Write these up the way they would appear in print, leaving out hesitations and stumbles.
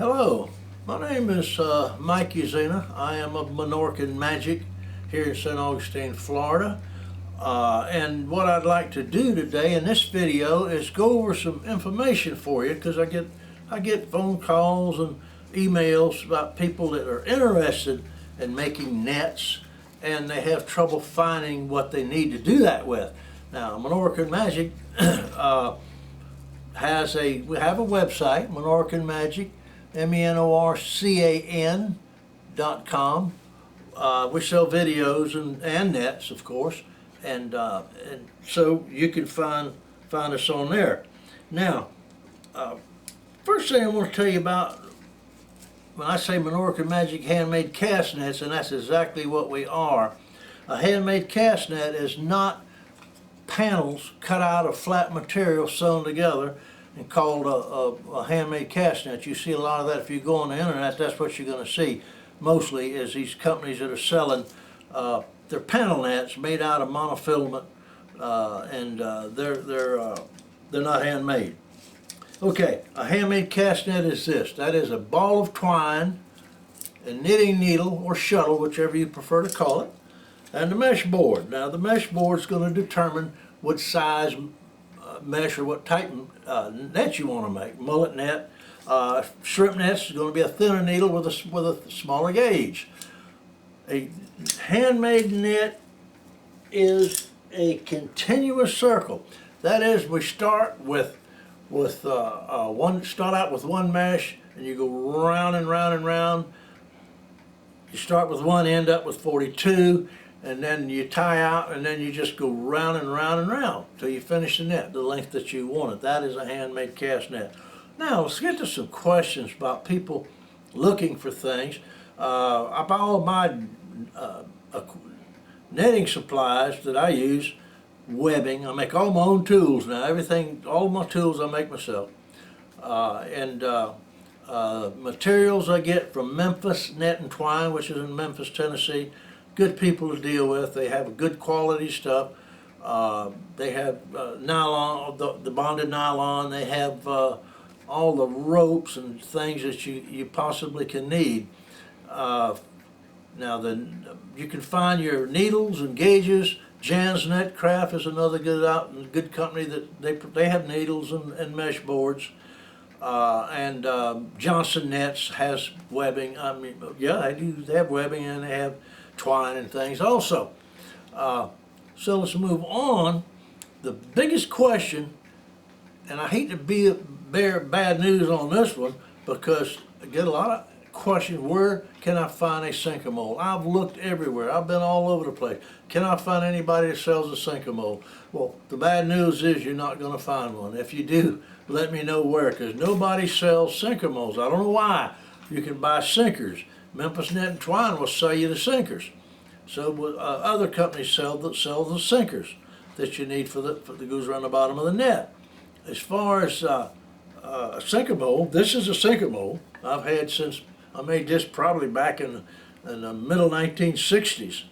Hello, my name is Mike Uzina. I am of Menorcan Magic here in St. Augustine, Florida. And what I'd like to do today in this video is go over some information for you, because I get phone calls and emails about people that are interested in making nets and they have trouble finding what they need to do that with. Now, Menorcan Magic we have a website, Menorcan Magic, MENORCAN.com. We sell videos and nets, of course, and so you can find us on there. Now, first thing I want to tell you about, when I say Menorcan Magic handmade cast nets, and that's exactly what we are. A handmade cast net is not panels cut out of flat material sewn together and called a handmade cast net. You see a lot of that if you go on the internet. That's what you're going to see mostly, is these companies that are selling their panel nets made out of monofilament, and they're not handmade. Okay, a handmade cast net is this. That is a ball of twine, a knitting needle or shuttle, whichever you prefer to call it, and the mesh board. Now, the mesh board is going to determine what size mesh or what type net you want to make. Mullet net, shrimp nets is going to be a thinner needle with a smaller gauge. A handmade net is a continuous circle. That is, we start start out with one mesh, and you go round and round and round. You start with one, end up with 42, and then you tie out, and then you just go round and round and round till you finish the net the length that you want it. That is a handmade cast net. Now let's get to some questions about people looking for things. I buy all my netting supplies that I use, webbing. I make all my own tools now. All my tools I make myself. Materials I get from Memphis Net and Twine, which is in Memphis, Tennessee. Good people to deal with. They have good quality stuff. They have nylon, the bonded nylon. They have all the ropes and things that you possibly can need. Now, you can find your needles and gauges. Jan's Net Craft is another good company that they have needles and mesh boards. Johnson Nets has webbing. I mean, yeah, they have webbing, and they have twine and things also. So let's move on. The biggest question, and I hate to bear bad news on this one, because I get a lot of questions: where can I find a sinker mold? I've looked everywhere. I've been all over the place. Can I find anybody that sells a sinker mold? Well, the bad news is you're not going to find one. If you do, let me know where, because nobody sells sinker molds. I don't know why. You can buy sinkers. Memphis Net and Twine will sell you the sinkers. So other companies sell the sinkers that you need that goes around the bottom of the net. As far as a sinker mold, this is a sinker mold I've had since I made this probably back in the middle 1960s,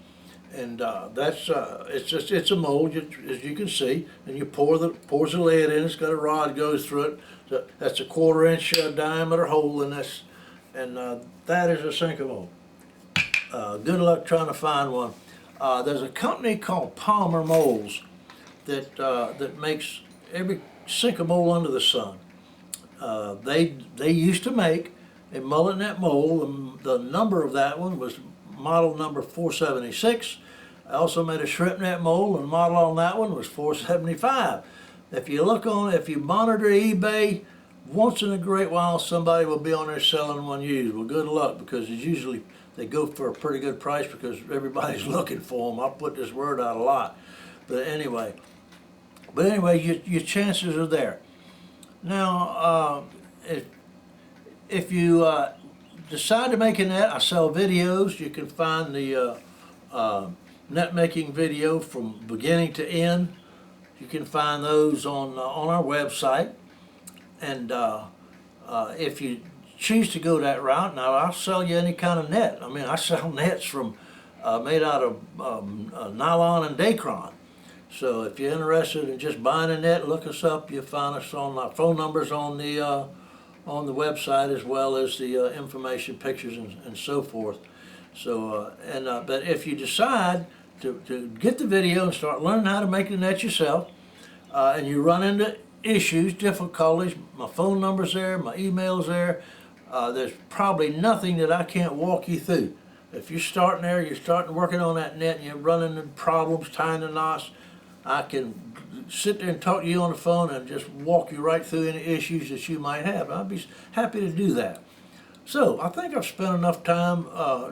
and it's a mold, as you can see, and you pours the lead in. It's got a rod goes through it. So that's a 1/4 inch diameter hole in this, and that is a sinker mold. Good luck trying to find one. There's a company called Palmer Molds that makes every sinker mold under the sun. They used to make a mullet net mold, and the number of that one was model number 476. I also made a shrimp net mold, and model on that one was 475. If you monitor eBay, once in a great while somebody will be on there selling one used. Well, good luck, because it's usually they go for a pretty good price because everybody's looking for them. I'll put this word out a lot, but anyway, your chances are there. Now, if you decide to make a net, I sell videos. You can find the net making video from beginning to end. You can find those on our website. And if you choose to go that route, now I'll sell you any kind of net. I mean, I sell nets from made out of nylon and Dacron. So if you're interested in just buying a net, look us up. You'll find us on our phone numbers on on the website, as well as the information, pictures, and so forth. So, but if you decide to get the video and start learning how to make the net yourself, and you run into issues, difficulties, my phone number's there, my email's there. There's probably nothing that I can't walk you through. If you're starting there, you're starting working on that net, and you're running into problems, tying the knots, I can sit there and talk to you on the phone and just walk you right through any issues that you might have. I'd be happy to do that. So I think I've spent enough time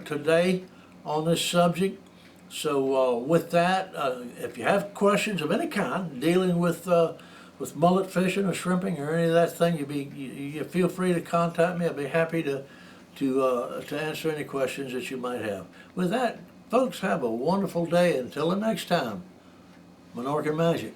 today on this subject. So with that, if you have questions of any kind dealing with mullet fishing or shrimping or any of that thing, you feel free to contact me. I'd be happy to answer any questions that you might have. With that, folks, have a wonderful day. Until the next time, Minorca Magic.